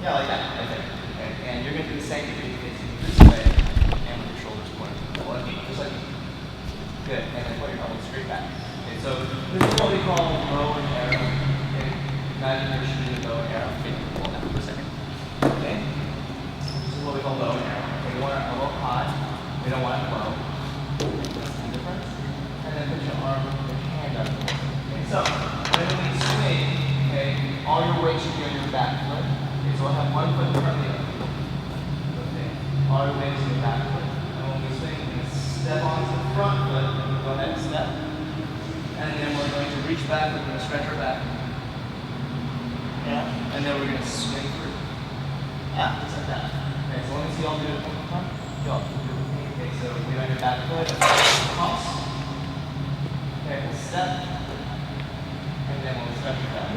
Yeah, like that. Okay. And you're going to do the same thing facing this way and with your shoulders pointing to the left, just like good. And then put your elbows straight back. Okay, so this is what we call bow and arrow. Okay. Imagine you're shooting a bow and arrow. Okay, hold down for a second. Okay. This is what we call bow and arrow. Okay, we want our elbow high. We don't want it low. That's the difference. And then put your arm, your hand up. Okay, so when we swing, okay, all your weight should be on your back foot. Okay, so I'll have one foot in front of the other. Okay, all your weight is on your back foot. And when we swing, we're going to step onto the front foot, and we go ahead and step. And then we're going to reach back, we're going to stretch our back. Yeah, and then we're going to swing through. Yeah, just like that. Okay, so let me see all do it one more time. Go. Okay, so we on your back foot, toss. Okay, we'll step. And then we'll stretch it back.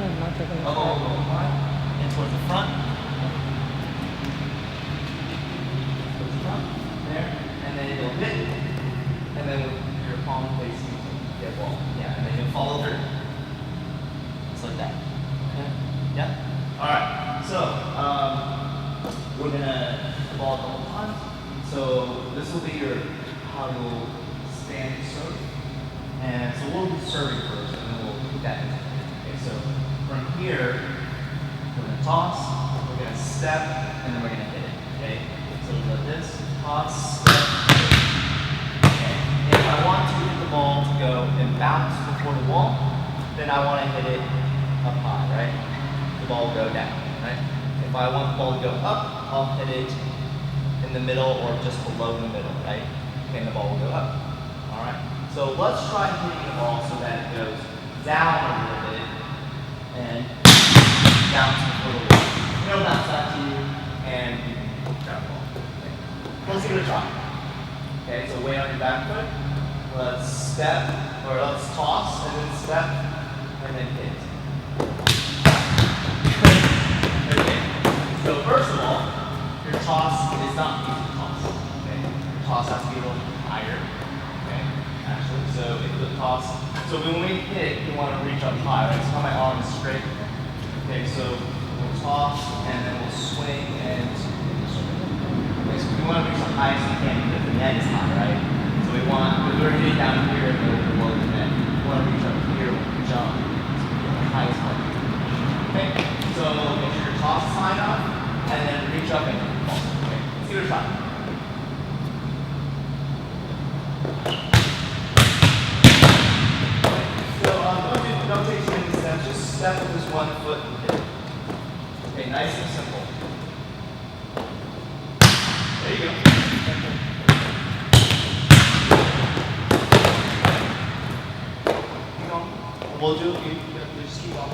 Elbow will go high and towards the front. Towards the front. There. And then you'll hit. And then with your palm facing the ball. Yeah, and then you'll follow through. Just like that. Okay? Yeah? Alright. So, we're gonna hit the ball a couple times. So this will be your how you'll stand serve. And so we'll do serving first, and then we'll put that in. Okay, so from here, we're going to toss, we're going to step, and then we're going to hit it. Okay, so like this, toss, step, hit it. Okay, if I want to hit the ball to go and bounce before the wall, then I want to hit it up high, right? The ball will go down, right? If I want the ball to go up, I'll hit it in the middle or just below the middle, right? And the ball will go up. All right. So let's try hitting the ball so that it goes down a little bit and bounce before the wall. It'll bounce back to you and you can grab the ball. Okay. Let's give it a try. Okay, so weight on your back foot. Let's step, or let's toss and then step and then hit. Okay. So first of all, your toss is not easy to toss. Okay? Your toss has to be a little higher. Okay? Actually, so if the toss, so when we hit, you want to reach up high, right? So now my arm is straight. Okay, so we'll toss and then we'll swing and okay, so we want to reach the highest we can because the net is high, right? So we want, because we're hitting down here and below the net. We want to reach up here when we jump to get the highest point. Okay? So make sure your toss is high enough and then reach up and hit the ball. Okay, let's give it a shot. Don't take too many steps, just step with this one foot and hit it. Okay, nice and simple. There you go. Keep going. We'll do it. You just keep going.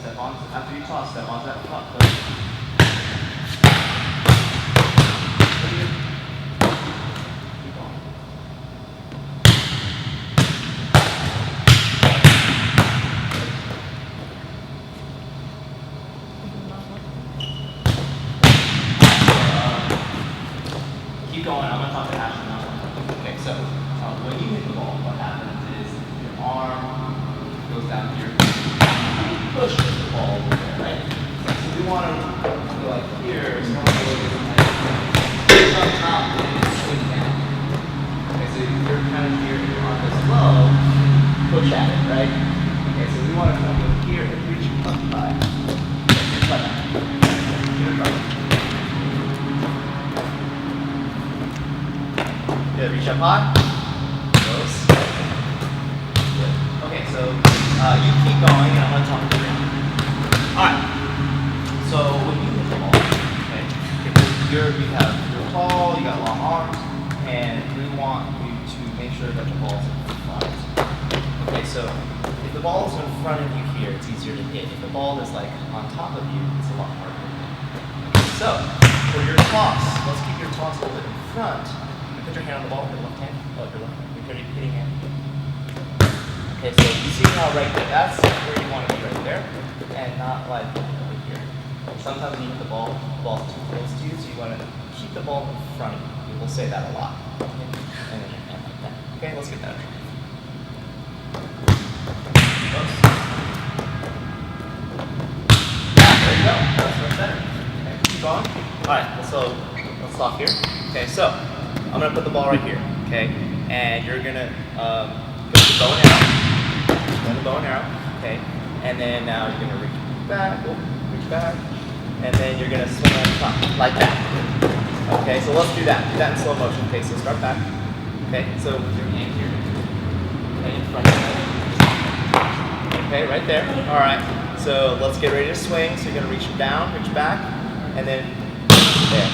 Step on, after you toss, step onto that front foot. Keep going. Keep going, I'm going to talk to Ashley now. Okay, so when you hit the ball, what happens is your arm goes down to your push the ball over there, right? So we want to go like here, so we want to go push up top and then swing down. Okay, so you're kind of here, your arm is low, push at it, right? Okay, so we want to come over here and reach up high. Just like that. Give it a try. Good, reach up high. Close. Good. Okay, so you keep going, and I'm going to talk to you. Alright, so when you hit the ball, okay, you're tall, you got long arms, and we want you to make sure that the ball's in front. Okay, so if the ball is in front of you here, it's easier to hit. If the ball is like on top of you, it's a lot harder to hit. Okay, so for your toss, let's keep your toss a little bit in front. Put your hand on the ball with your left hand. Oh, your left hand. hitting it. Okay, so you see how right there, that's where you want to be right there, and not like over here. Sometimes when you hit the ball's too close to you, so you want to keep the ball in front of you. We'll say that a lot. Okay? And then and like that. Okay, let's get that. Close. Yeah, there you go. That's much better. Okay, keep going. Alright, so let's stop here. Okay, so I'm gonna put the ball right here. Okay, and you're gonna go to the bow and arrow. Go to the bow and arrow. Okay, and then now you're gonna reach back, and then you're gonna swing on top like that. Okay, so let's do that. Do that in slow motion. Okay, so start back. Okay, so with your hand here. Okay, in front of you. Okay, right there. All right. So let's get ready to swing. So you're gonna reach down, reach back, and then there.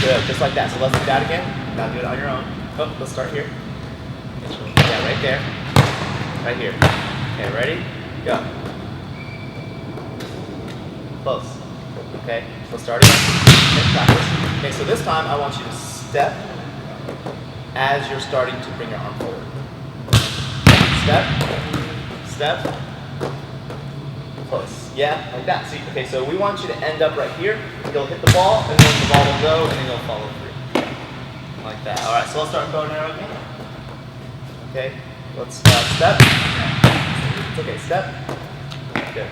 Good, just like that. So let's do that again. Now do it on your own. Oh, let's start here. Yeah, right there. Right here. Okay, ready? Go. Close. Okay, so start again. Okay, practice. Okay, so this time I want you to step as you're starting to bring your arm forward. Step, step, close. Yeah, like that. See, okay, so we want you to end up right here. You'll hit the ball, and then the ball will go, and then you'll follow through. Like that. All right, so let's start bow and arrow again. Okay, let's step. It's okay, step. Good.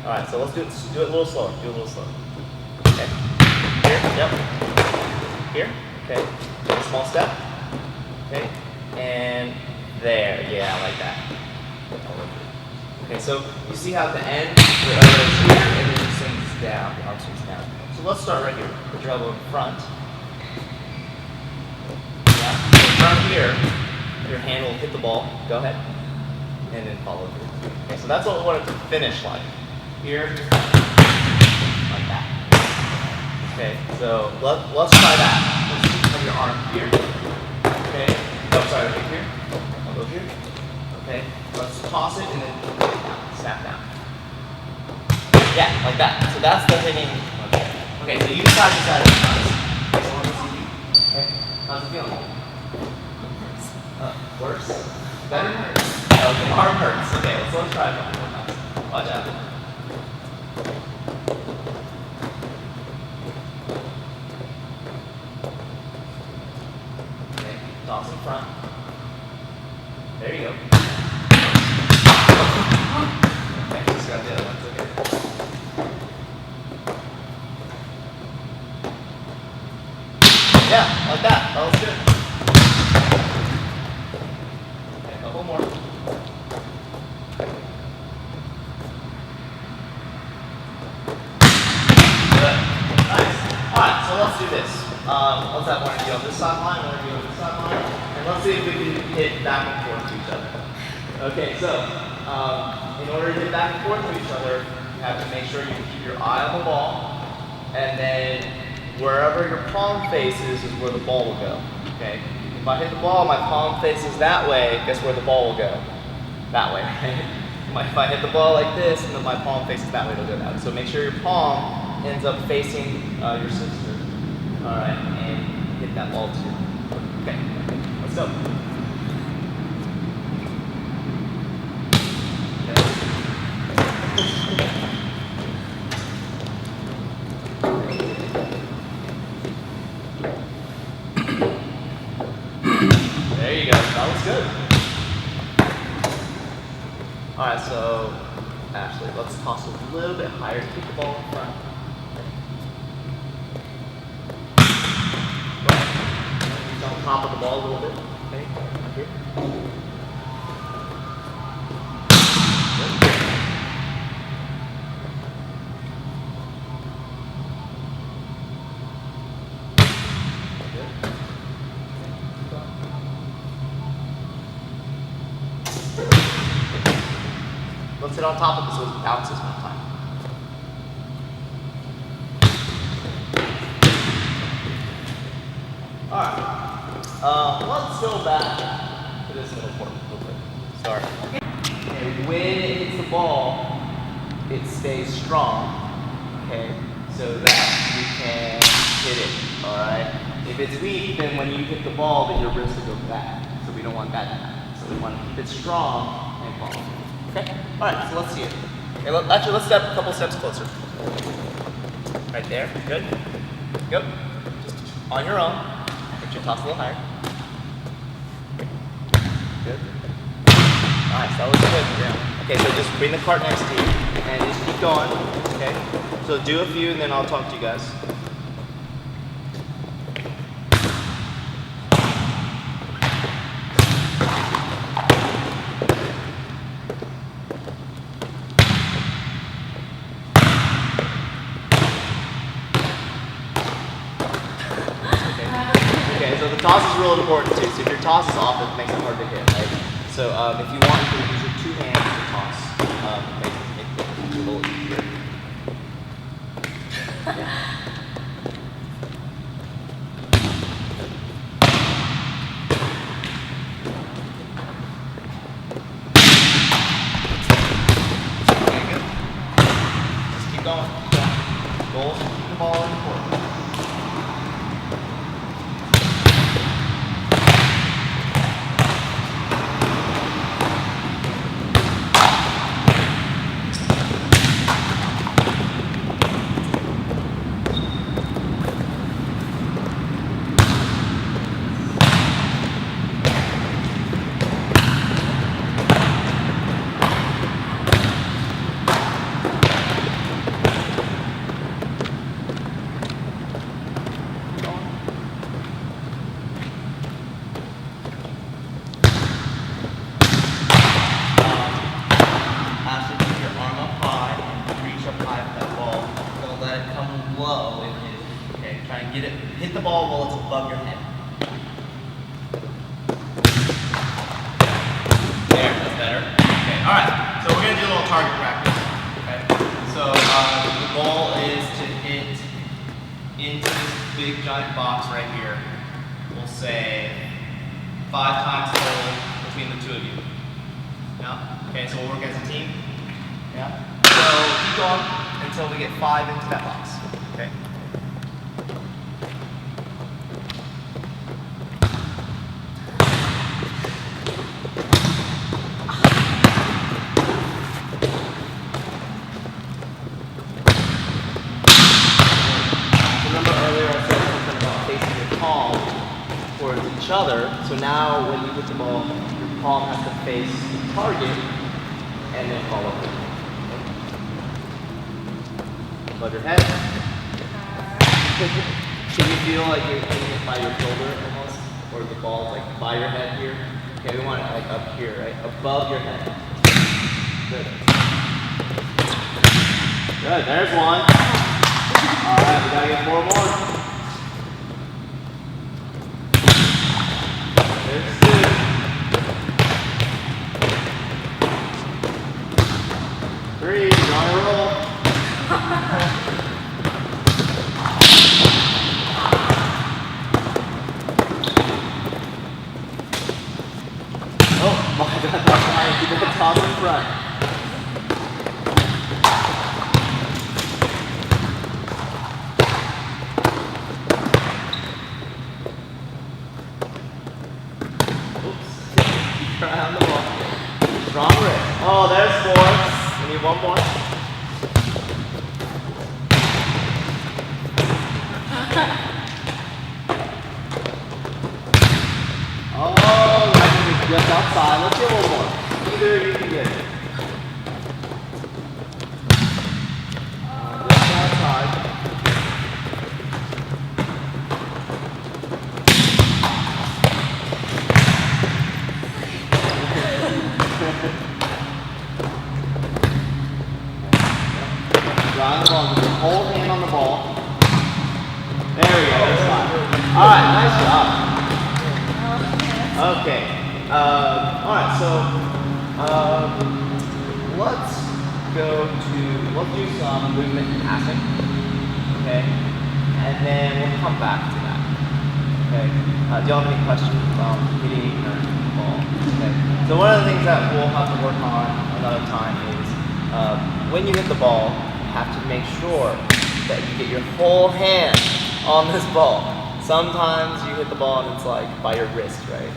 All right, so let's do it a little slower. Do it a little slower. Okay. Here, yep. Here, okay. Take a small step. Okay, and there. Yeah, like that. Okay, so you see how at the end, your elbow is here, and then it swings down. The arm swings down. So let's start right here. Put your elbow in front. Yeah. So from here, your hand will hit the ball. Go ahead, and then follow through. Okay, so that's what we want it to finish like. Here, like that. Okay, so let's try that. Let's have your arm here. Okay. Oh, sorry, right here. I'll go here. Okay. Let's toss it and then put it down. Snap down. Yeah, like that. So that's the hitting. Okay, so you side to side. Okay. How's it feeling? Worse? Better? Okay, arm hurts. Okay, let's try it one more time. Watch out. Okay, toss in front. There you go. Okay, just got the other one. Okay. Yeah, like that. That was good. Okay, a couple more. Good. Nice. Alright, so let's do this. Let's have one of you on this sideline, one of you on this sideline, and let's see if we can hit back and forth to each other. Okay, so in order to hit back and forth to each other, you have to make sure you keep your eye on the ball, and then wherever your palm faces is where the ball will go. Okay? If I hit the ball, my palm faces that way, guess where the ball will go? That way, right? If I hit the ball like this, and then my palm faces that way, it'll go that way. So make sure your palm ends up facing your sister. Alright, and hit that ball too. Okay, let's go. There you go, that was good. Alright, so Ashley, let's toss a little bit higher, keep the ball in front. On top of the ball a little bit. Okay, right here. Good. Good. Let's hit on top of this so it bounces one time. Alright. Let's go back to this middle court real quick. Start. Okay, when it hits the ball, it stays strong, okay, so that you can hit it, alright? If it's weak, then when you hit the ball, then your wrist will go back, so we don't want that to happen. we want to keep it strong and follow. Okay? Alright, so let's see it. Okay, actually, let's step a couple steps closer. Right there. Good. Yep. Just on your own. Get your toss a little higher. Good. Nice, that was good. Yeah. Okay, so just bring the cart next to you and just keep going. Okay? So do a few and then I'll talk to you guys. Okay, so the toss is real important too. So if your toss is off, it makes it hard to hit, right? So if you want, you can use your two hands to toss. Make it a little easier. Yeah. Okay, good. Just keep going. Goals, keep the ball in the court. Low and hit it. Okay, try and get it, hit the ball while it's above your head. There, that's better. Okay, alright, so we're going to do a little target practice. Okay, so the goal is to hit into this big giant box right here. We'll say 5 times total between the two of you. Yeah? Okay, so we'll work as a team. Yeah? So keep going until we get 5 into that box. Okay. Remember earlier I said something about facing your palm towards each other. So now when you hit the ball, your palm has to face the target and then follow it. Okay. Above your head. Can you feel like you're hitting it by your shoulder almost? Or the ball's like by your head here? Okay, we want it like up here, right? Above your head. Good. Good, there's one. Alright, we gotta get 4 more. There's 2. 3, you're on a roll. Oh my God, that's fine. Keep that toss in front. Oops. Keep your eye on the ball. Strong wrist. Oh, there's 4. We need 1 more. Oh, just outside. Let's get 1 more. Either you can get it. Just outside. Drive the ball. Just hold hand on the ball. There we go. That's fine. All right. Nice job. Okay. Alright, so let's do some movement passing, okay, and then we'll come back to that, okay. Do y'all have any questions about hitting or the ball? Okay. So one of the things that we'll have to work on another time is when you hit the ball, you have to make sure that you get your whole hand on this ball. Sometimes you hit the ball and it's like by your wrist, right?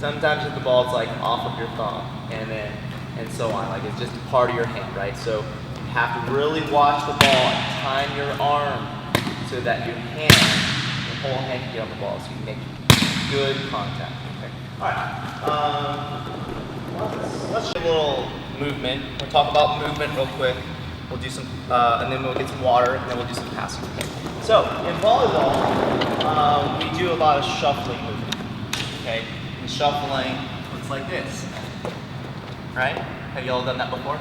Sometimes with the ball, it's like off of your thumb, and so on. Like it's just part of your hand, right? So you have to really watch the ball and time your arm so that your whole hand can get on the ball, so you can make good contact. Okay. All right. Let's do a little movement. We'll talk about movement real quick. We'll do some, and then we'll get some water, and then we'll do some passing. So in volleyball, we do a lot of shuffling movement. Okay, and shuffling looks like this, right? Have you all done that before?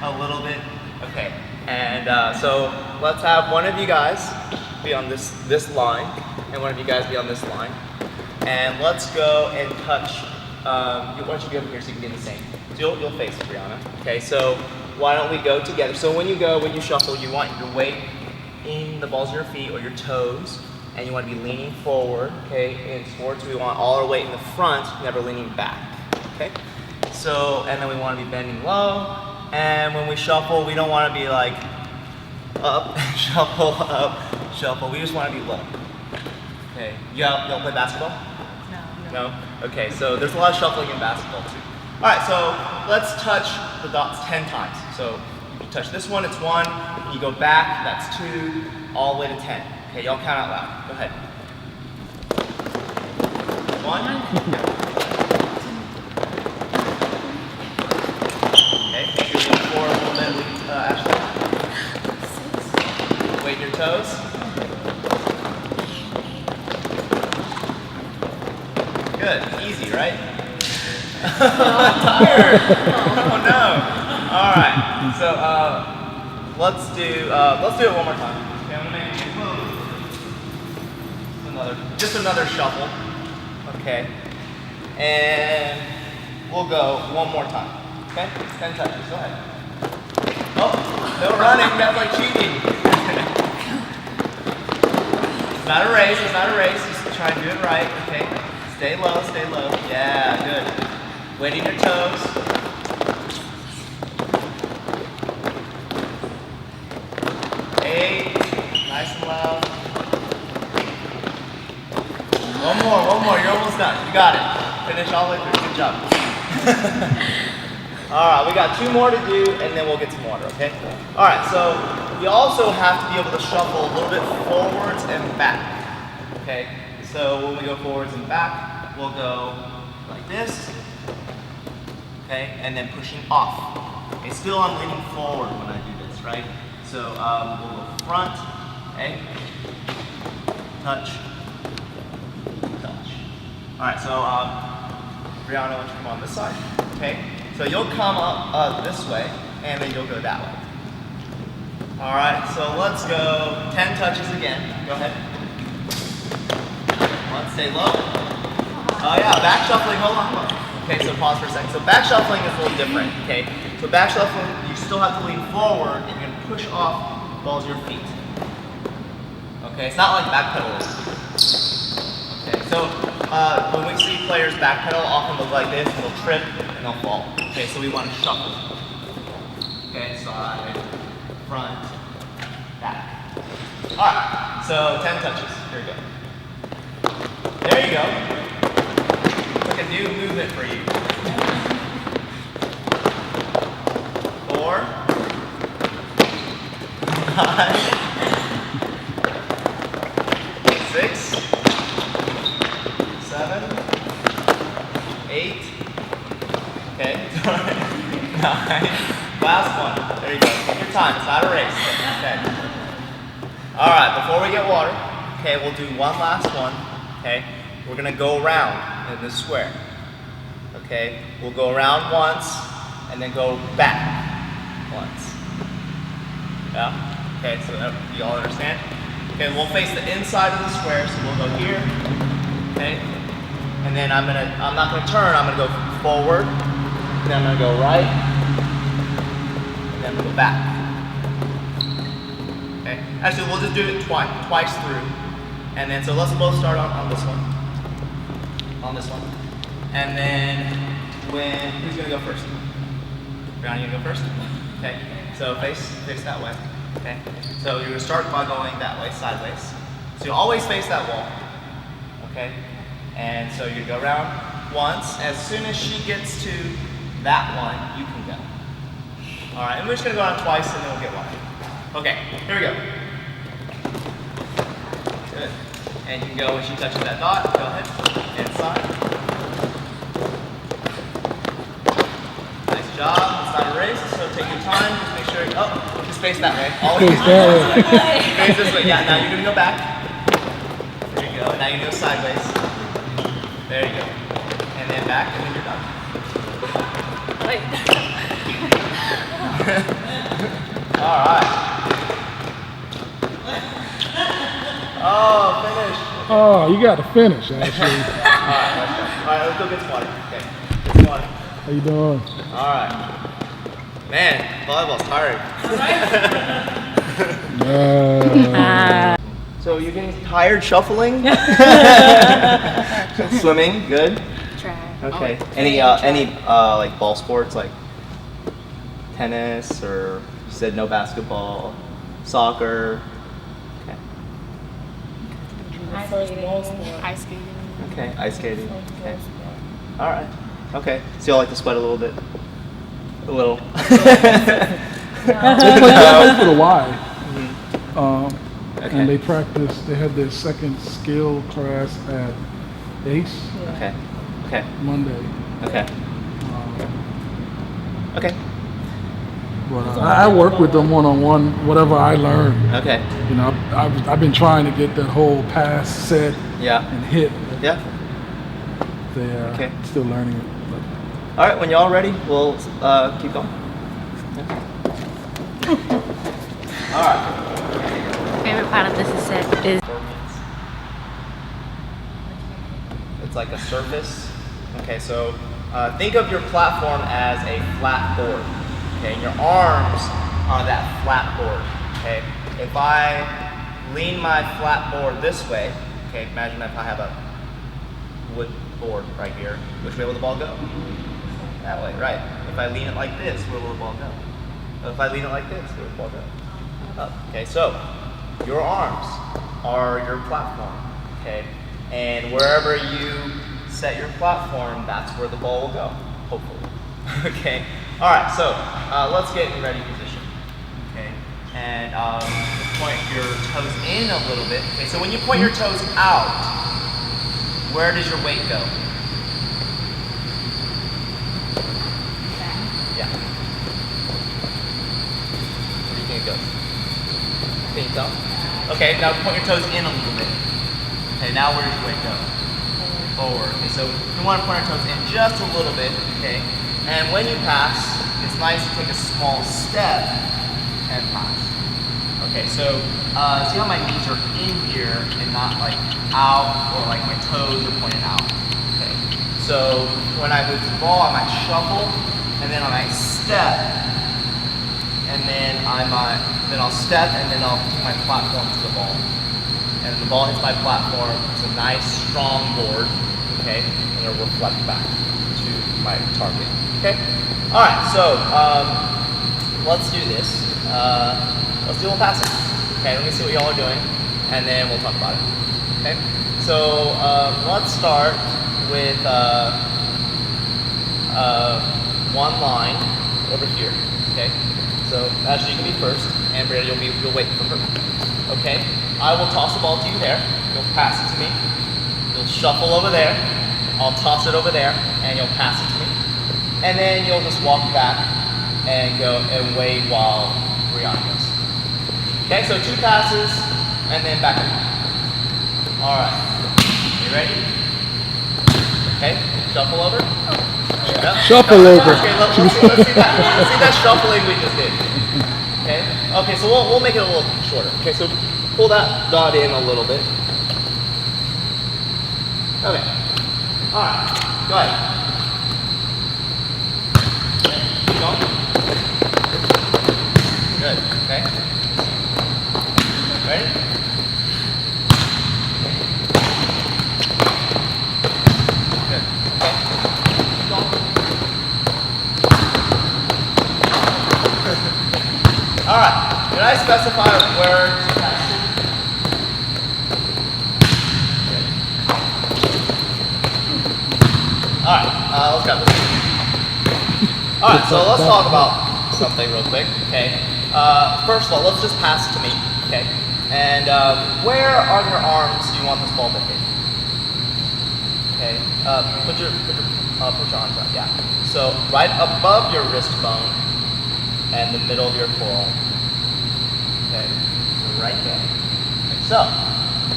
A little bit. Okay, and so let's have one of you guys be on this line, and one of you guys be on this line, and let's go and touch. Why don't you be over here so you can be in the same? So you'll face Brianna. Okay, so why don't we go together? So when you shuffle, you want your weight in the balls of your feet or your toes, and you want to be leaning forward. Okay, in sports we want all our weight in the front, never leaning back. Okay, so and then we want to be bending low, and when we shuffle, we don't want to be like up, shuffle. We just want to be low. Okay, y'all play basketball? No? Okay, so there's a lot of shuffling in basketball too. All right, so let's touch the dots 10 times. So you touch this one, it's 1. And you go back, that's 2, all the way to 10. Okay, y'all count out loud. Go ahead. 1. Okay, make sure you lean forward a little bit, Ashley. Weight your toes. Good, easy, right? I'm tired. Oh no. All right. So let's do it one more time. Okay, I'm gonna make it just another shuffle. Okay, and we'll go one more time. Okay, 10 touches. Go ahead. Oh, no running. That's like cheating. It's not a race. It's not a race. Just try and do it right. Okay. Stay low, stay low. Yeah, good. Weight in your toes. Eight. Nice and loud. One more. You're almost done. You got it. Finish all the way through. Good job. Alright, we got 2 more to do, and then we'll get some water, okay? Alright, so we also have to be able to shuffle a little bit forwards and back. Okay? So when we go forwards and back, we'll go like this, okay, and then pushing off. Okay, still I'm leaning forward when I do this, right? So we'll go front, okay, touch, touch. All right, so Brianna, why don't you come on this side, okay? So you'll come up this way, and then you'll go that way. All right, so let's go 10 touches again. Go ahead. Let's stay low. Oh yeah, back shuffling, hold on. Okay, so pause for a second. So back shuffling is a little different, okay? So back shuffling, you still have to lean forward and you're gonna push off the balls of your feet. Okay, it's not like back pedaling. Okay, so when we see players back pedal, often look like this, and they'll trip and they'll fall. Okay, so we want to shuffle. Okay, side, front, back. Alright, so 10 touches. Here we go. There you go. It's like a new movement for you. 4, 5, 6, 7, 8. Okay. 9. Last one. There you go. Take your time. It's not a race. Okay. All right. Before we get water, okay, we'll do one last one. Okay, we're gonna go around in this square. Okay, we'll go around once and then go back once. Yeah. Okay, so you all understand? Okay, we'll face the inside of the square, so we'll go here. Okay, and then I'm not gonna turn. I'm gonna go forward. Then I'm gonna go right. And then we'll go back. Okay. Actually, we'll just do it twice through. And then, so let's both start on this one. On this one. And then, who's gonna go first? Brianna, you gonna go first? Okay. So face that way. Okay. So you're gonna start by going that way, sideways. So you always face that wall. Okay. And so you go around once. As soon as she gets to that one, you can go. All right, and we're just gonna go around twice and then we'll get one. Okay, here we go. Good. And you can go when she touches that dot. Go ahead. Inside. Nice job. It's not a race, so take your time. Just make sure. Oh, just face that way. Always face this way. Face this way. Yeah. Now you're gonna go back. There you go. Now you're gonna go sideways. There you go. And then back, and then you're done. Wait. All right. Oh, finish. Oh, you got to finish, actually. All right, let's go get squatted. Okay, get squatted. How you doing? All right. Man, volleyball's tired. So you're getting tired shuffling? Swimming, good. Track. Okay. Any like ball sports like tennis or you said no basketball, soccer? Okay. Ice skating. Okay, ice skating. Okay. All right. Okay. So you all like to sweat a little bit? A little. They play for the Y. Okay. And they practice, they had their second skill class at ACE Okay. Okay. Monday. Okay. Okay. But I work with them one-on-one, whatever I learn. Okay. You know, I've been trying to get that whole pass set Yeah. and hit. Yeah. They are Okay. still learning it. All right. When y'all are ready, we'll keep going. All right. Favorite part of this set is It's like a surface. Okay, so think of your platform as a flat board. Okay, and your arms are that flat board. Okay, if I lean my flat board this way, okay, imagine if I have a wood board right here, which way will the ball go? That way, right. If I lean it like this, where will the ball go? If I lean it like this, where will the ball go? Up. Okay, so your arms are your platform, okay? And wherever you set your platform, that's where the ball will go, hopefully. Okay, all right, so let's get in ready position, okay? And point your toes in a little bit. Okay, so when you point your toes out, where does your weight go? Yeah. Where do you think it goes? Can you tell? Okay, now point your toes in a little bit. Okay, now where does your weight go? Forward. Okay, so we want to point our toes in just a little bit, okay? And when you pass, it's nice to take a small step and pass. Okay, so see how my knees are in here and not like out or like my toes are pointed out. Okay, so when I move the ball, I might shuffle and then I might step and then I'll step and then I'll put my platform to the ball. And the ball hits my platform. It's a nice, strong board, okay? And it'll reflect back to my target, okay? All right, so let's do this. Let's do a little passing. Okay, let me see what y'all are doing, and then we'll talk about it, okay? So let's start with one line over here, okay? So Ashley, you can be first, and Brianna, you'll wait for her. Okay? I will toss the ball to you there. You'll pass it to me. You'll shuffle over there. I'll toss it over there, and you'll pass it to me. And then you'll just walk back and go and wait while Brianna goes. Okay, so 2 passes, and then back and forth. All right. You ready? Okay, shuffle over. Yep. Shuffle over. Okay, let's see that shuffling we just did. Okay. Okay, so we'll make it a little shorter. Okay, so pull that dot in a little bit. Okay. All right. Go ahead. Keep going. Good. Okay. Ready? Good. Okay. Keep going. All right. Did I specify where to pass it? Alright, let's go. Alright, so let's talk about something real quick, okay? First of all, let's just pass it to me, okay? And where on your arms do you want this ball to hit? Okay, put your arms out, yeah. So right above your wrist bone and the middle of your forearm. Okay, so right there. Okay, so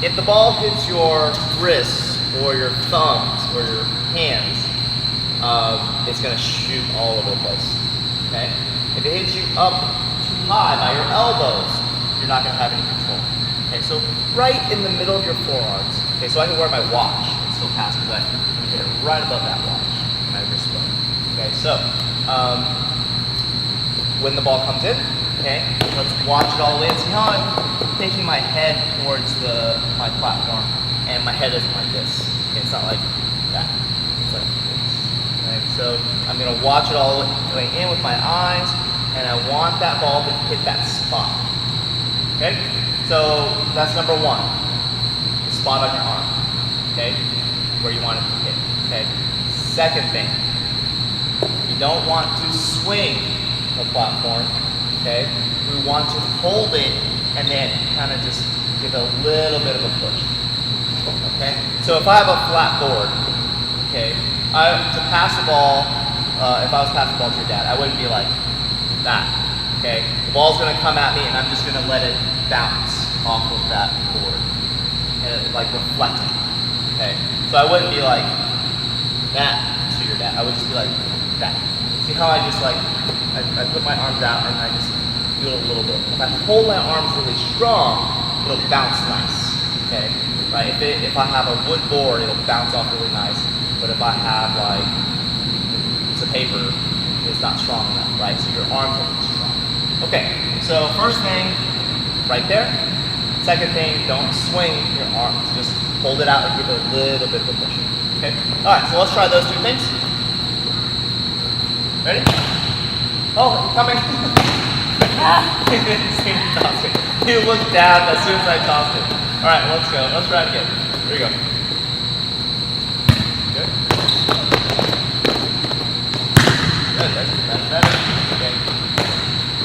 if the ball hits your wrists or your thumbs or your hands, it's gonna shoot all over the place. Okay? If it hits you up too high by your elbows, you're not gonna have any control. Okay, so right in the middle of your forearms. Okay, so I can wear my watch and still pass because I can hit it right above that watch, my wrist bone. Okay, so when the ball comes in, okay, let's watch it all the way and see how I'm taking my head towards my platform, and my head isn't like this. Okay, it's not like that. It's like this. Right? So I'm gonna watch it all the way in with my eyes, and I want that ball to hit that spot. Okay, so that's number one. The spot on your arm. Okay, where you want it to hit. Okay. Second thing, you don't want to swing the platform. Okay, we want to hold it and then kind of just give a little bit of a push. Okay, so if I have a flat board, okay, to pass the ball, if I was passing the ball to your dad, I wouldn't be like that. Okay, the ball's gonna come at me and I'm just gonna let it bounce off of that board and it, like reflecting. Okay, so I wouldn't be like that to your dad. I would just be like that. See how I just like I put my arms out and I just do it a little bit. If I hold my arms really strong, it'll bounce nice. Okay, right? If I have a wood board, it'll bounce off really nice. But if I have like a piece of paper, it's not strong enough, right? So your arms have to be strong. Okay, so first thing, right there. Second thing, don't swing your arms. Just hold it out and give it a little bit of a push. Okay? Alright, so let's try those two things. Ready? Oh, you're coming. He didn't see me toss it. He looked down as soon as I tossed it. Alright, let's go. Let's try it again. Here we go. Good. Good. That's better. Okay.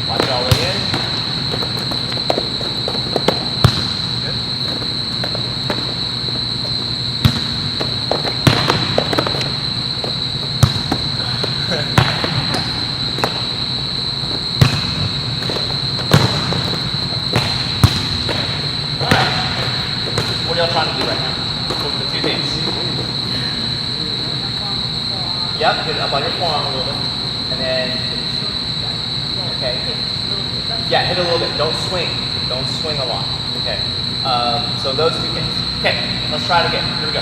Watch it all the way in. Good. Alright. What are y'all trying to do right now? What are the two things? Yep, get it up on your forearm a little bit. And then, okay. Yeah, hit a little bit. Don't swing. Don't swing a lot. Okay. So those two things. Okay, let's try it again. Here we go.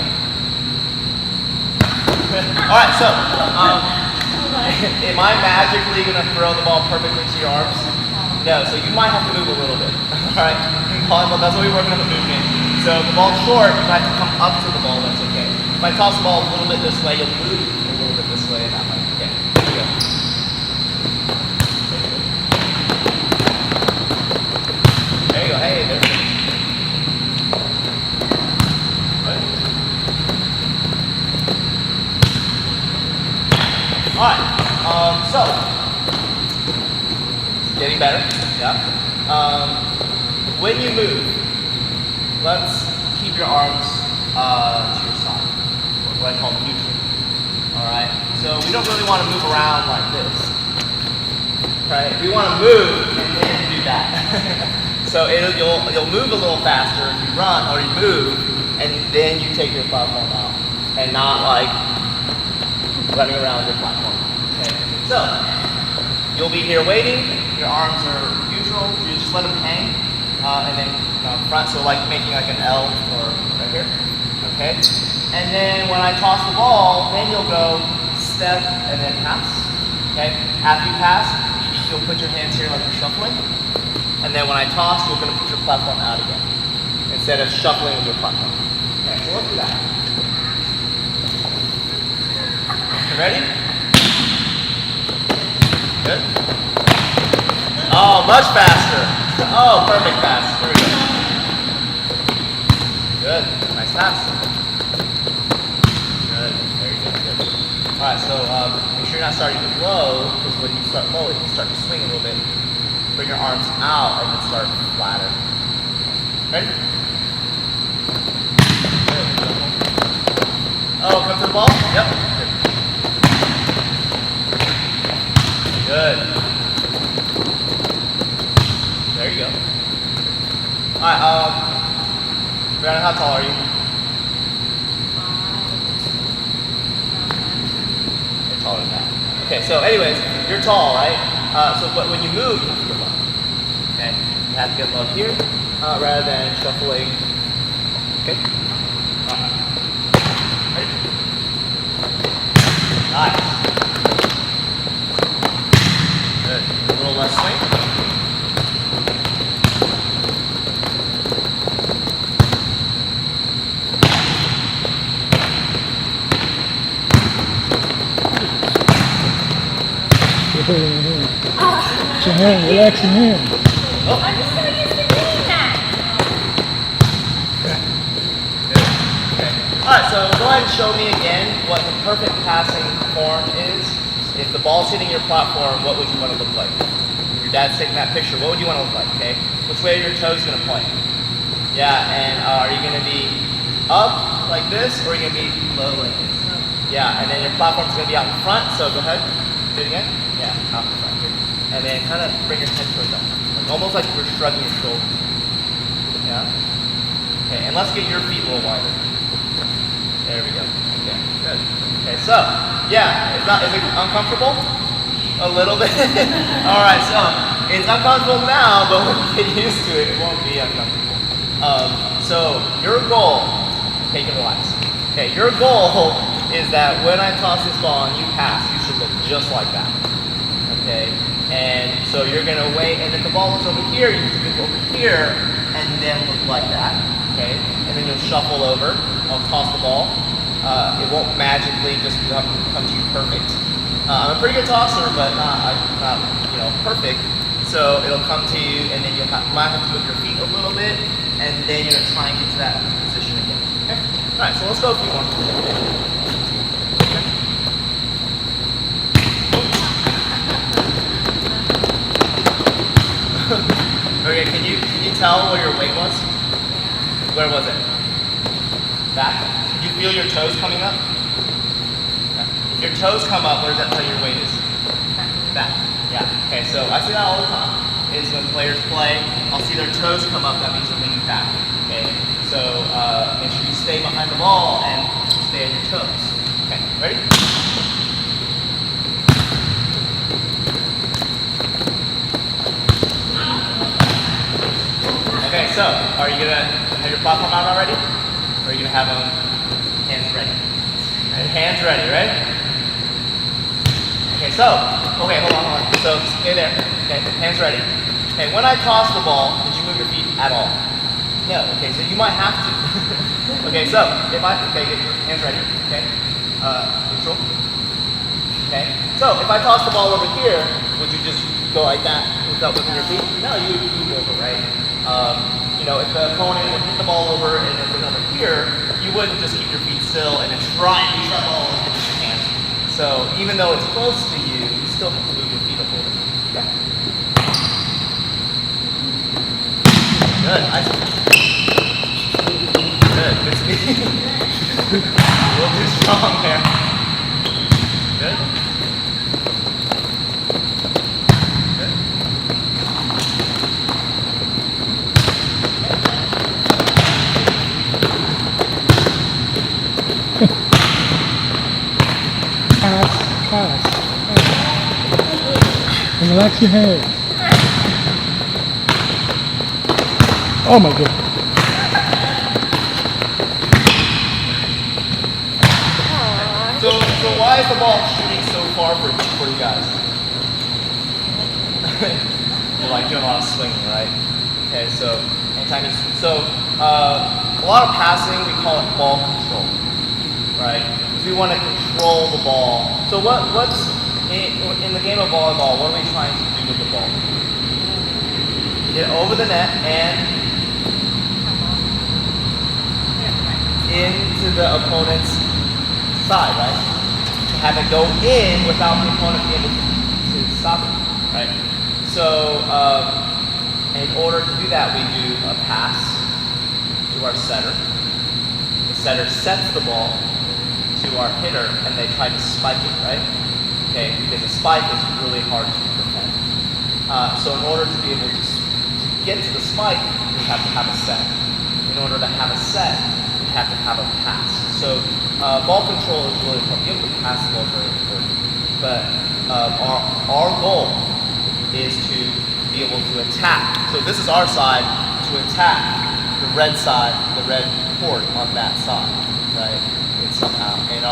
Alright, so, am I magically going to throw the ball perfectly to your arms? No, so you might have to move a little bit. Alright, volleyball, that's what we're working on the movement. So if the ball's short, you might have to come up to the ball, that's okay. If I toss the ball a little bit this way, you'll move a little bit this way and that way. Okay, here we go. There you go, hey, there. Alright, so, getting better, yeah. When you move, let's keep your arms to your side, what I call neutral. Alright, so we don't really want to move around like this. Right? We want to move and then do that. So you'll move a little faster if you run or you move and then you take your platform out and not like running around your platform. Okay. So you'll be here waiting, your arms are neutral, you just let them hang and then front, so like making like an L or right here. Okay. And then when I toss the ball, then you'll go step and then pass. Okay. After you pass, you'll put your hands here like you're shuffling. And then when I toss, you're going to put your platform out again instead of shuffling with your platform. Okay, so let's do that. You ready? Good. Oh, much faster. Oh, perfect pass. Here we go. Good. Nice pass. Good. Very good. Good. Alright, so make sure you're not starting low, because when you start low, you start to swing a little bit. Bring your arms out and then start flatter. Ready? Oh, come to the ball? Yep. Good. There you go. Alright, Brianna, how tall are you? You're taller than that. Okay, so anyways, you're tall, right? But when you move, you have to get low. Okay? You have to get low here, rather than shuffling. Okay? Ready? Nice. Good. A little less swing. Cheng, relax your hand. Oh. I'm just so used to doing that. Okay. Alright, so go ahead and show me again what the perfect passing form is. If the ball's hitting your platform, what would you want to look like? If your dad's taking that picture, what would you want to look like, okay? Which way are your toes going to point? Yeah, and are you going to be up like this, or are you going to be low like this? Yeah, and then your platform's going to be out in front, so go ahead. Do it again. Yeah, out in front here. And then kind of bring your head towards up. Like, almost like you're shrugging your shoulders. Yeah? Okay, and let's get your feet a little wider. There we go. Okay, good. Okay, so, yeah, is it uncomfortable? A little bit? Alright, so, it's uncomfortable now, but when you get used to it, it won't be uncomfortable. So, your goal, okay, you can relax. Okay, your goal is that when I toss this ball and you pass, you should look just like that. Okay? And so you're going to wait, and if the ball is over here, you can go over here, and then look like that. Okay? And then you'll shuffle over. I'll toss the ball. It won't magically just come to you perfect. I'm a pretty good tosser, but not perfect. So it'll come to you, and then you might have to move your feet a little bit, and then you're going to try and get to that position again. Okay? All right, so let's go a few more. Okay, can you tell where your weight was? Where was it? Back? Did you feel your toes coming up? Okay. If your toes come up, where does that tell you your weight is? Back. Yeah. Okay, so I see that all the time. Is when players play, I'll see their toes come up, that means they're leaning back. Okay? So make sure you stay behind the ball and stay on your toes. Okay, ready? Okay, so are you gonna have your platform out already? Or are you gonna have them hands ready? Hands ready, right? Okay, so, hold on. So stay there. Okay, hands ready. Okay, when I toss the ball, did you move your feet at all? No. Okay, so you might have to. Okay, so get your hands ready. Okay, neutral. Okay, so if I toss the ball over here, would you just go like that without moving your feet? No, you would move over, right? If the opponent would hit the ball over and it was over here, you wouldn't just keep your feet still and then try and use that ball and hit with your hands. So even though it's close to you, you still have to move your feet a little bit. Okay. Good. Good speed. A little too strong there. Good. Pass. And relax your hand. Oh my goodness. So why is the ball shooting so far for you guys? You're like doing a lot of swinging, right? Okay, so anytime you swing. So a lot of passing, we call it ball control, right? We want to control the ball. So what's in the game of volleyball, what are we trying to do with the ball? Get over the net and into the opponent's side, right? to have it go in without the opponent being able to stop it, right? So in order to do that, we do a pass to our setter. The setter sets the ball to our hitter, and they try to spike it, right? Okay, because a spike is really hard to defend. So in order to be able to get to the spike, we have to have a set. In order to have a set, we have to have a pass. So ball control is really important. Being able to pass the ball is very important. But our goal is to be able to attack. So this is our side, to attack the red side, the red court on that side, right? And somehow. And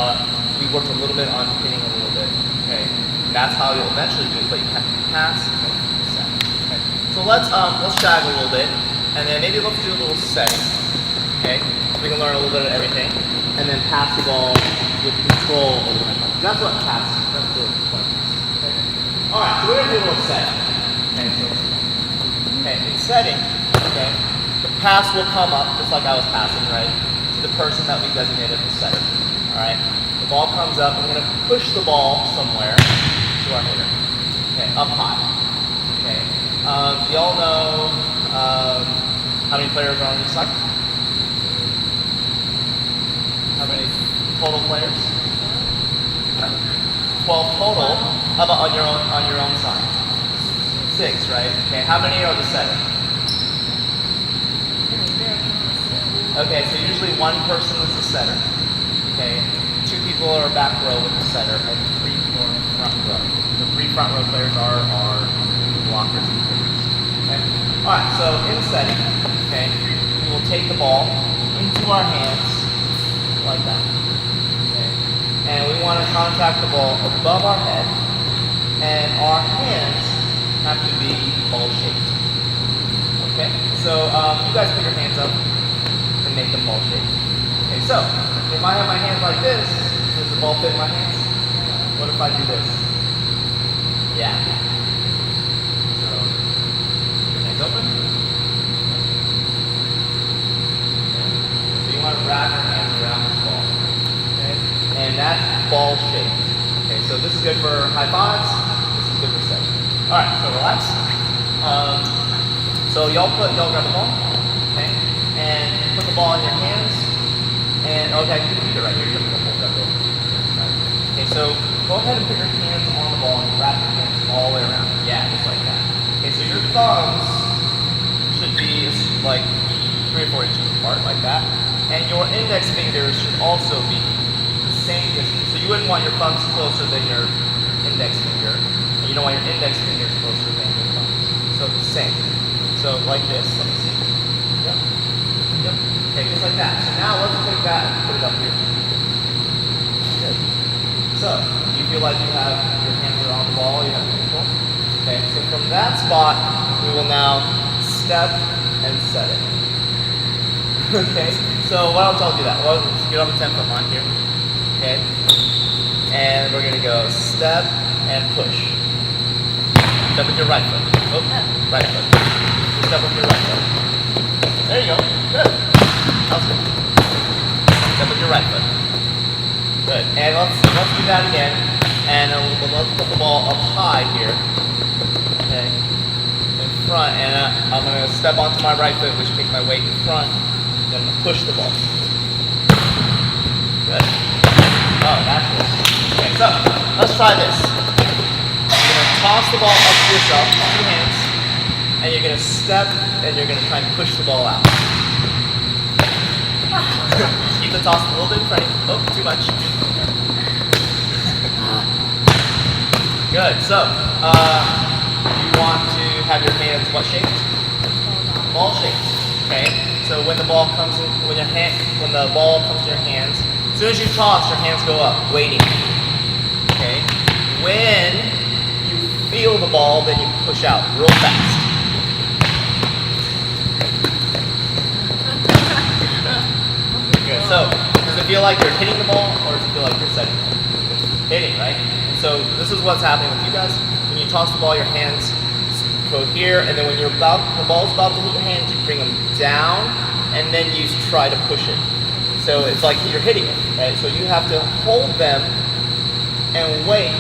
we worked a little bit on hitting a little bit, okay? And that's how you'll eventually do it, but you have to pass and set. Okay. So let's shag a little bit, and then maybe let's do a little setting, okay? We can learn a little bit of everything, and then pass the ball with control over the net. That's what pass. That's the point. Okay. All right. So we're gonna do a little setting. Okay. So, okay. In setting, okay, the pass will come up just like I was passing, right, to the person that we designated the setter. All right. The ball comes up. I'm gonna push the ball somewhere to our hitter. Okay. Up high. Okay. Do y'all know how many players are on each side? How many total players? 12 total. How about on your own side? 6, right? Okay. How many are the setter? Okay. So usually one person is the setter. Okay. 2 people are back row with the setter, and 3 people are in front row. The 3 front row players are blockers and hitters. Okay. All right. So in setting, okay, we will take the ball into our hands. Like that. Okay. And we want to contact the ball above our head, and our hands have to be ball shaped. Okay? So you guys put your hands up and make them ball shaped. Okay, so if I have my hands like this, does the ball fit in my hands? What if I do this? Yeah. So hands open. So you want to wrap your hands around this ball. Okay? And that's ball shaped. Okay, so this is good for high fives, this is good for setting. Alright, so relax. So y'all grab the ball, okay? And put the ball in your hands. And okay, you can keep it right here, you don't have to hold that real. Okay, so go ahead and put your hands on the ball and wrap your hands all the way around. Yeah, just like that. Okay, so your thumbs should be like 3 or 4 inches apart, like that. And your index fingers should also be the same distance. So you wouldn't want your thumbs closer than your index finger. And you don't want your index fingers closer than your thumbs. So the same. So like this, let me see. Yep. Yep. Okay, just like that. So now let's take that and put it up here. Good. So, do you feel like you have your hands are on the ball, you have control? Okay, so from that spot, we will now step and set it. Okay, so why don't y'all do that? Well, let's get on the 10-foot line here. Okay, and we're gonna go step and push. Step with your right foot. Oh, right foot. Step with your right foot. There you go. Good. That was good. Step with your right foot. Good. And let's do that again. And let's put the ball up high here. Okay. In front. And I'm gonna step onto my right foot, which takes my weight in front. Then I'm gonna push the ball. Good. Oh, that's good. Okay, so let's try this. You're gonna toss the ball up to yourself, 2 hands, and you're gonna step and you're gonna try and push the ball out. Keep the toss a little bit in front of you. Oh, too much. Good. So, you want to have your hands what shaped? Ball shaped. Okay. So when the ball comes in, when the ball comes to your hands, as soon as you toss, your hands go up, waiting. Okay. When you feel the ball, then you push out real fast. Good. So, does it feel like you're hitting the ball, or does it feel like you're setting it? Hitting, right? And so this is what's happening with you guys. When you toss the ball, your hands go here, and then when the ball's about to hit your hands, you bring them down, and then you try to push it. So it's like you're hitting it, right? So you have to hold them and wait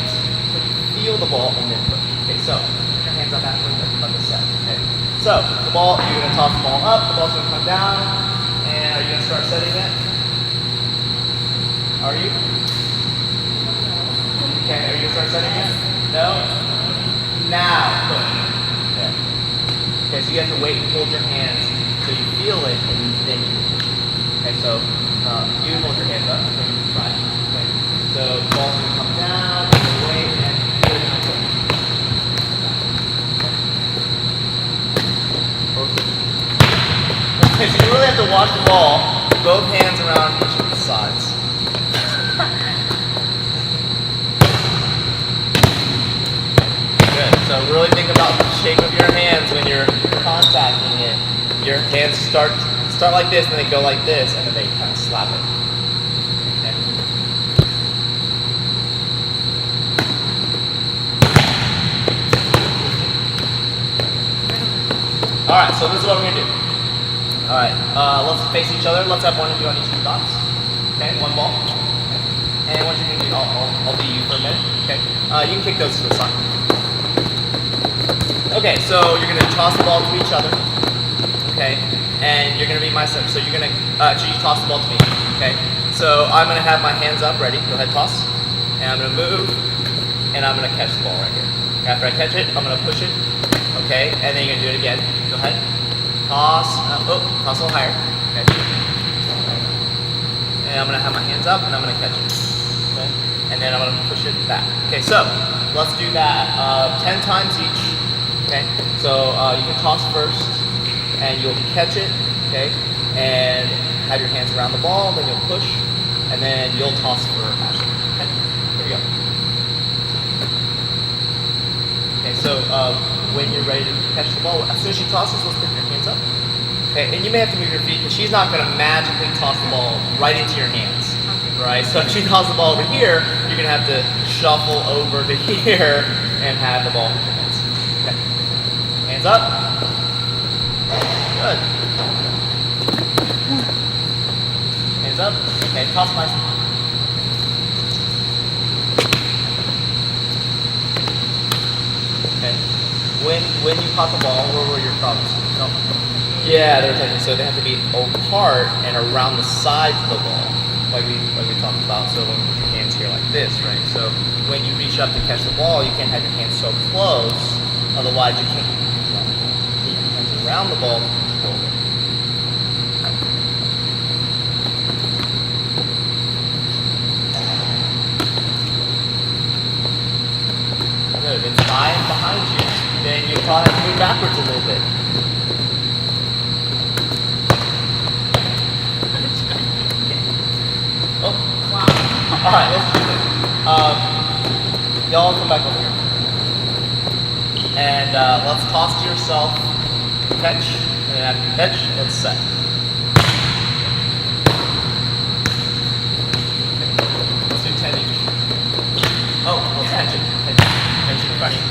till you feel the ball and then push. Okay, so put your hands up after the set. Okay. So the ball, you're gonna toss the ball up, the ball's gonna come down, and are you gonna start setting it? Are you? Okay, are you gonna start setting it? No? Now push. Okay. Okay, so you have to wait and hold your hands so you feel it and then you push. Okay, so you hold your hands up, so you try. Okay. So the ball's gonna come down, you wait, and feel it and push. Okay, so you really have to watch the ball, both hands around each of the sides. Good. So really think about the shape of your hands when you're contacting it. Your hands start like this, and they go like this, and then they kind of slap it. Okay. All right, so this is what we're gonna do. All right, let's face each other. Let's have one of you on each of your dots. Okay, one ball. Okay. And what you're gonna do, I'll be you for a minute. Okay, you can kick those to the side. Okay, so you're gonna toss the ball to each other. Okay, and you're gonna be my center. So you're gonna actually you toss the ball to me. Okay, so I'm gonna have my hands up, ready. Go ahead, toss. And I'm gonna move, and I'm gonna catch the ball right here. After I catch it, I'm gonna push it. Okay, and then you're gonna do it again. Go ahead. Toss. Toss a little higher. Okay. And I'm gonna have my hands up, and I'm gonna catch it. Okay. And then I'm gonna push it back. Okay, so let's do that 10 times each. Okay. So you can toss first, and you'll catch it. Okay. And have your hands around the ball. Then you'll push, and then you'll toss for Ashley. Okay. Here we go. Okay. So when you're ready to catch the ball, as soon as she tosses, let's put your hands up. Okay, and you may have to move your feet because she's not going to magically toss the ball right into your hands, right? So if she tosses the ball over here, you're going to have to shuffle over to here and have the ball hit your hands. Okay, hands up. Good. Hands up. Okay, toss nicely. Okay. When you caught the ball, where were your problems? No. Yeah, they're touching. So they have to be apart and around the sides of the ball, like we talked about. So when you put your hands here like this, right? So when you reach up to catch the ball, you can't have your hands so close, otherwise you can't keep your hands around the ball to control it. Good. If it's high behind you, then you probably have to move backwards a little bit. Oh, wow. All right, let's do this. Y'all come back over here. And let's toss to yourself, catch, and then after you catch, let's set. Okay. Let's do 10 each. Oh, let's catch it. Catch it in front of you.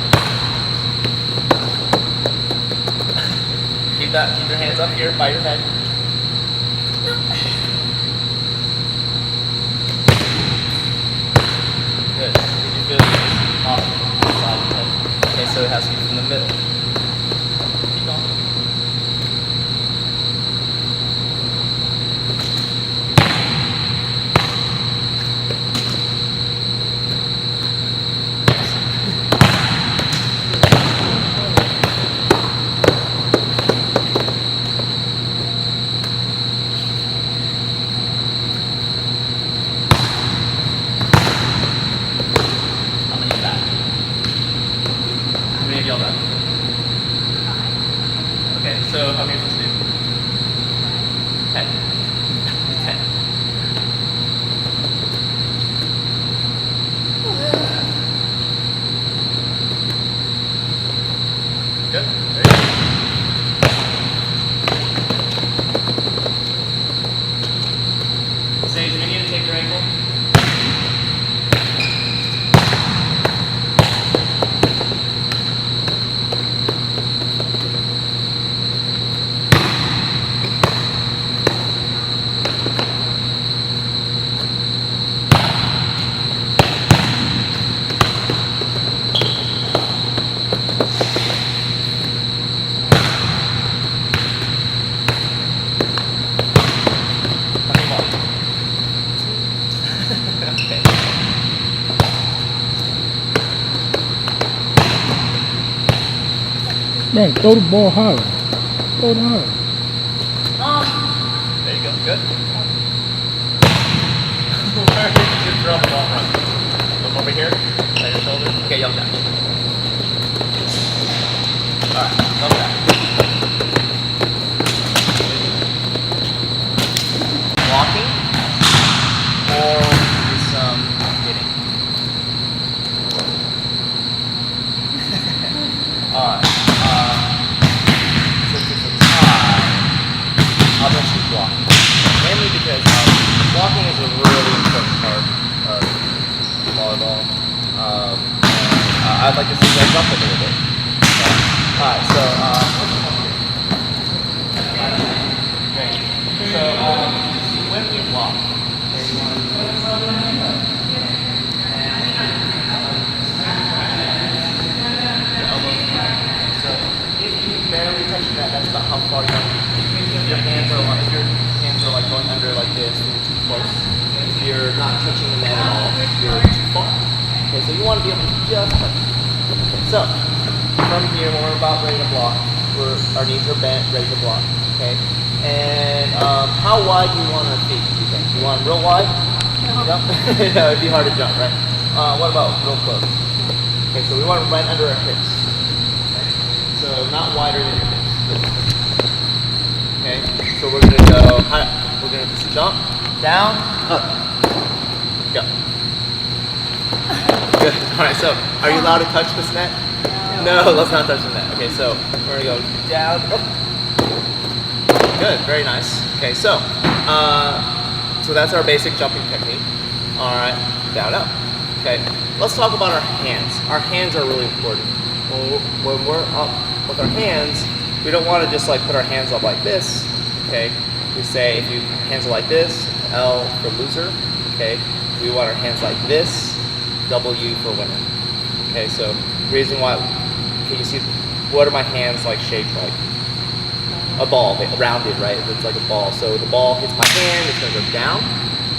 Keep your hands up here by your head. Good. Did you feel this off the side of the head? Okay, so it has to be from the middle. Keep going. How many of y'all done? Man, throw the ball higher. Throw it higher. There you go. Good. Where did you throw the ball from? From over here? At your shoulder? Okay, jump down. Alright, jump down. Walking or do some hitting. Alright. Since it's a tie, I'll just choose walking. Mainly because walking is a really important part of volleyball. And I'd like to see you guys jump a little bit. Okay. Alright, so great. So when we walk, okay, you want to so if you barely touch that, that's about how far you want to be. If your hands are like going under like this, you're too close. If you're not touching the net at all, you're too far. Okay, so you want to be able to just touch it. Okay, so from here, when we're about ready to block, our knees are bent, ready to block. Okay, and how wide do you want our feet? Do you think? You want them real wide? Jump? No, it'd be hard to jump, right? What about real close? Okay, so we want them right under our hips. So not wider than your hips. Okay, so we're gonna go high, we're gonna just jump, down, up, go. Good. Alright, so are you allowed to touch this net? No, let's not touch the net. Okay, so we're gonna go down, up. Good, very nice. Okay, so that's our basic jumping technique. Alright, down, up. Okay, let's talk about our hands. Our hands are really important. When we're up with our hands, we don't want to just like put our hands up like this. Okay, we say if your hands are like this, L for loser. Okay, we want our hands like this, W for winner. Okay, so reason why, can you see, what are my hands like shaped like? A ball, rounded, right? It's like a ball. So the ball hits my hand, it's gonna go down,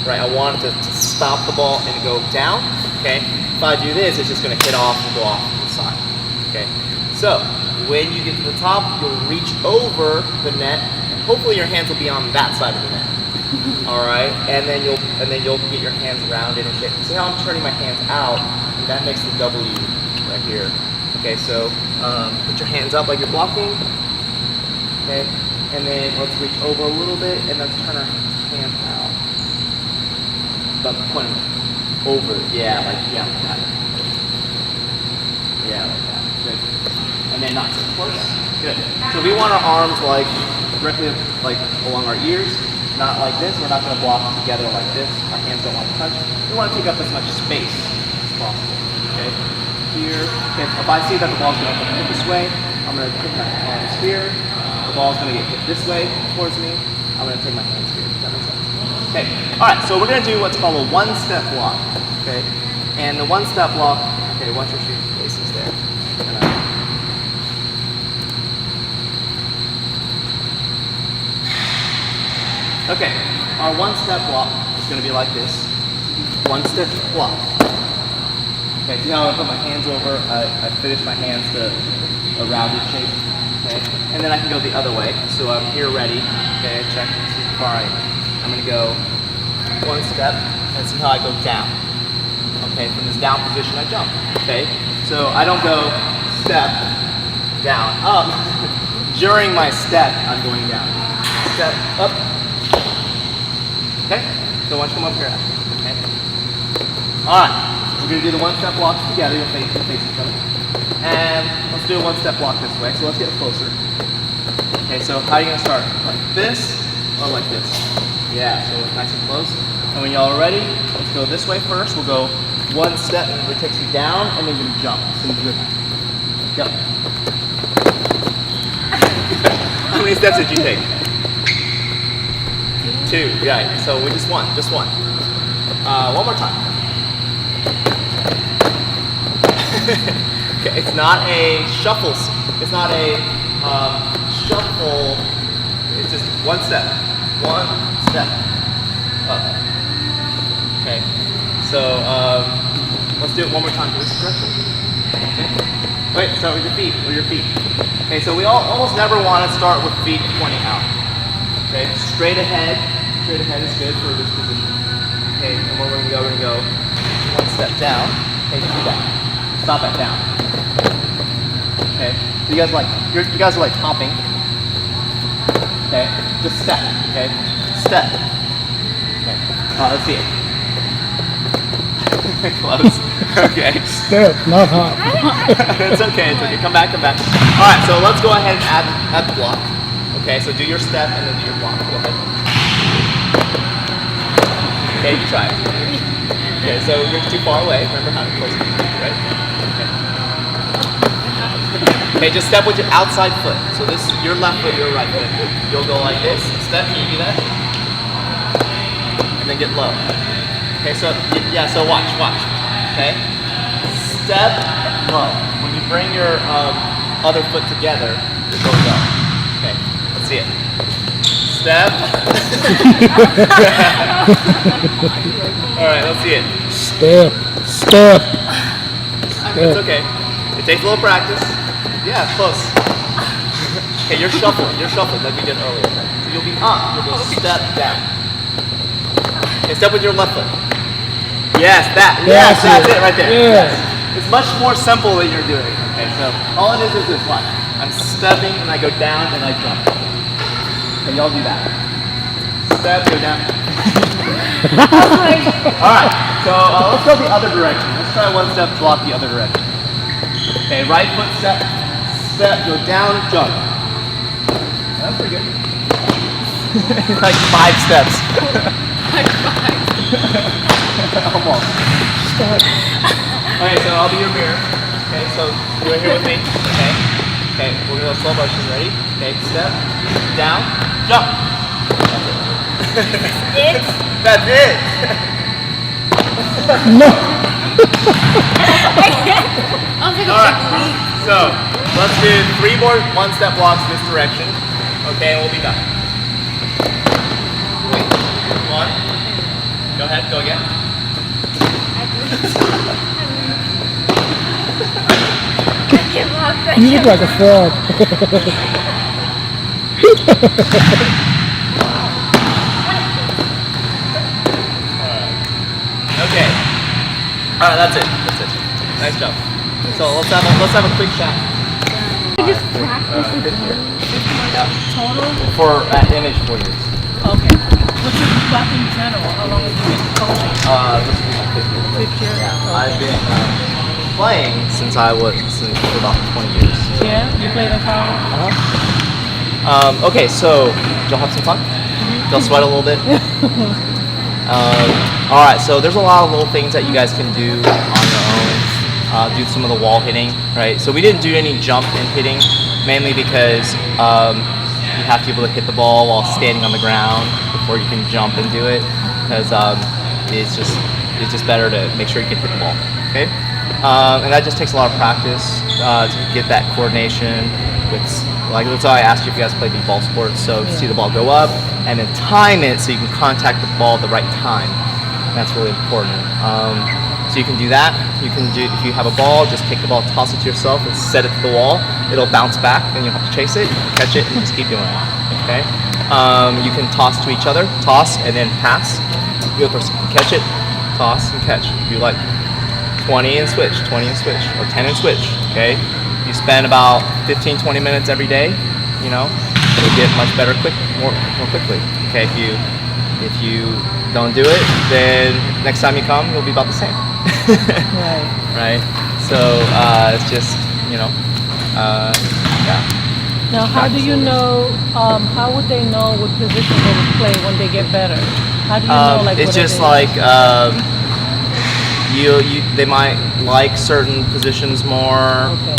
right? I want it to stop the ball and go down. Okay, if I do this, it's just going to hit off and go off to the side. Okay, so when you get to the top, you'll reach over the net, and hopefully your hands will be on that side of the net. All right, and then you'll get your hands rounded and shit. See how I'm turning my hands out? And that makes the W right here. Okay, so put your hands up like you're blocking. Okay, and then let's reach over a little bit, and let's turn our hands out. But point over, like that. Yeah, like that. Good. And then not so close. Good. So we want our arms like directly like along our ears, not like this. We're not going to block together like this. Our hands don't want to touch. We want to take up as much space as possible. Okay. Here. Okay. If I see that the ball's going to hit this way, I'm going to take my hands here. The ball's going to get hit this way towards me. I'm going to take my hands here. Does that make sense? Okay, all right, so we're going to do what's called a one-step block, okay? And the one-step block, okay, watch your shoe faces there. Okay, our one-step block is going to be like this. One-step block. Okay, see how I put my hands over, I finish my hands to a rounded shape, okay? And then I can go the other way, so I'm here ready, okay, check, see how far I am. I'm going to go one step and see how I go down. Okay, from this down position I jump. Okay, so I don't go step, down, up. During my step, I'm going down. Step, up. Okay, so why don't you come up here after, okay? Alright, we're going to do the one step blocks together, you'll face each other. And let's do a one step block this way, so let's get closer. Okay, so how are you going to start? Like this or like this? Yeah, so it's nice and close. And when y'all are ready, let's go this way first. We'll go one step, and it takes you down, and then you jump. So you go. How many steps did you take? 2, right. So we just one. One more time. Okay, it's not a shuffle. It's not a shuffle. It's just one step. One step up. Okay, so let's do it one more time. Do this correctly. Okay. Wait, start with your feet. Okay, so we almost never want to start with feet pointing out. Okay, straight ahead is good for this position. Okay, and we're gonna go one step down. Okay, do that. Stop at down. Okay, so you guys are like hopping. Okay, just step. Okay, step. Okay, let's see it. Close. Okay. Step, not hop. It's okay. Come back. All right, so let's go ahead and add the block. Okay, so do your step and then do your block. Go ahead. Okay, you try it. Okay, so you're too far away. Remember how to close it, right? Okay, just step with your outside foot. So this, your left foot, your right foot. You'll go like this. Step, can you do that? And then get low. Okay, so, yeah, so watch. Okay? Step, low. When you bring your other foot together, it goes up. Okay, let's see it. Step. Alright, let's see it. Step. It's okay. It takes a little practice. Yeah, close. Okay, you're shuffling like we did earlier. So you'll be up, you'll go step down. Okay, step with your left foot. Yes, that's it right there. Yeah. Yes. It's much more simple than you're doing. Okay, so all it is this, watch. I'm stepping and I go down and I jump. Okay, y'all do that. Step, go down. Alright, so let's go the other direction. Let's try one step, block the other direction. Okay, right foot step, go down, jump. That's pretty good. Like 5 steps. Like 5. Almost. Okay, so I'll be your mirror. Okay, so you're here with me. Okay, we're gonna go slow motion. Ready? Okay, step, down, jump. That's it. No. I was like, Alright, so let's do 3 more one-step blocks this direction. Okay, and we'll be done. Wait, 1. Go ahead, go again. I give up. You look like a frog. Okay. Alright, that's it. Nice job. So let's have a quick chat. You just practice it total? For image 4 years. Okay. What's your back in general? How long have you been coaching? This is my 5th year. 5th year? Yeah, I've been playing since for about 20 years. Yeah? You played in college? Okay, so you'll have some fun. You'll sweat a little bit. All right, so there's a lot of little things that you guys can do on your own. Do some of the wall hitting, right? So we didn't do any jump and hitting, mainly because you have to be able to hit the ball while standing on the ground before you can jump and do it, because it's just better to make sure you can hit the ball. Okay, and that just takes a lot of practice to get that coordination. That's why I asked you if you guys played the ball sports. So see the ball go up and then time it so you can contact the ball at the right time. That's really important. So you can do that. You can do, if you have a ball, just take the ball, toss it to yourself, and set it to the wall. It'll bounce back, then you'll have to chase it, catch it, and just keep doing it. Okay. You can toss to each other, toss and then pass. The other person can catch it, toss and catch. Do like 20 and switch, 20 and switch, or 10 and switch. Okay. You spend about 15-20 minutes every day. You know, you'll get much better more quickly. Okay. If you don't do it, then next time you come, you'll be about the same. Right. Right. So it's just, yeah. Now, how do you know, how would they know what position they would play when they get better? How do you know, like, it's what just are they- like they might like certain positions more. Okay.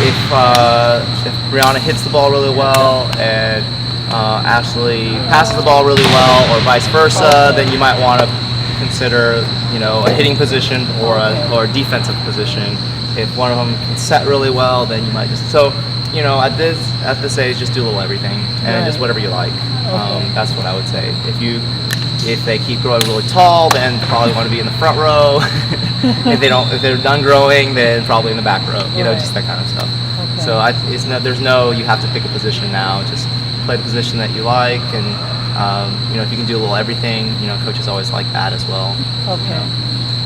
If Brianna hits the ball really well and Ashley passes the ball really well, or vice versa, then you might want to consider, a hitting position or a defensive position. If one of them can set really well, then you might just at this age, just do a little everything and just whatever you like. Okay. That's what I would say. If you If they keep growing really tall, then probably want to be in the front row. if they're done growing, then probably in the back row. You know, Right. just that kind of stuff. Okay. So there's no you have to pick a position now. Just play the position that you like, and you know, if you can do a little everything, you know, coaches always like that as well. Okay.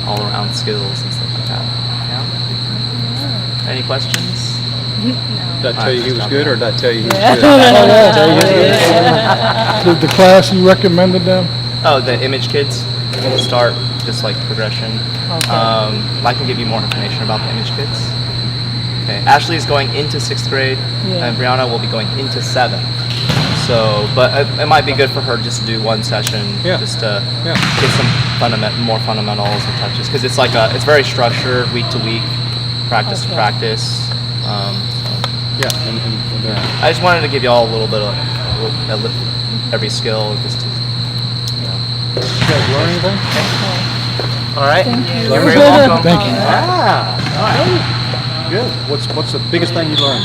All around skills and stuff like that. Yeah. Any questions? Did I tell you he was Alright, good, or did I tell you he was Yeah. good? Oh, yeah. The class you recommended them? Oh, the image kids start just like progression. Okay. I can give you more information about the image kids. Okay, Ashley is going into 6th grade, Yeah. and Brianna will be going into 7th. So, but it might be good for her just to do one session, Yeah. just to Yeah. get some more fundamentals and touches, because it's like it's very structured, week to week, practice to Okay. practice. Yeah, and I just wanted to give you all a little bit of every skill, just to, you know. you guys learn anything? All right. Thank you. You're very welcome. Thank you. Ah, all right. Good. What's the biggest thing you learned?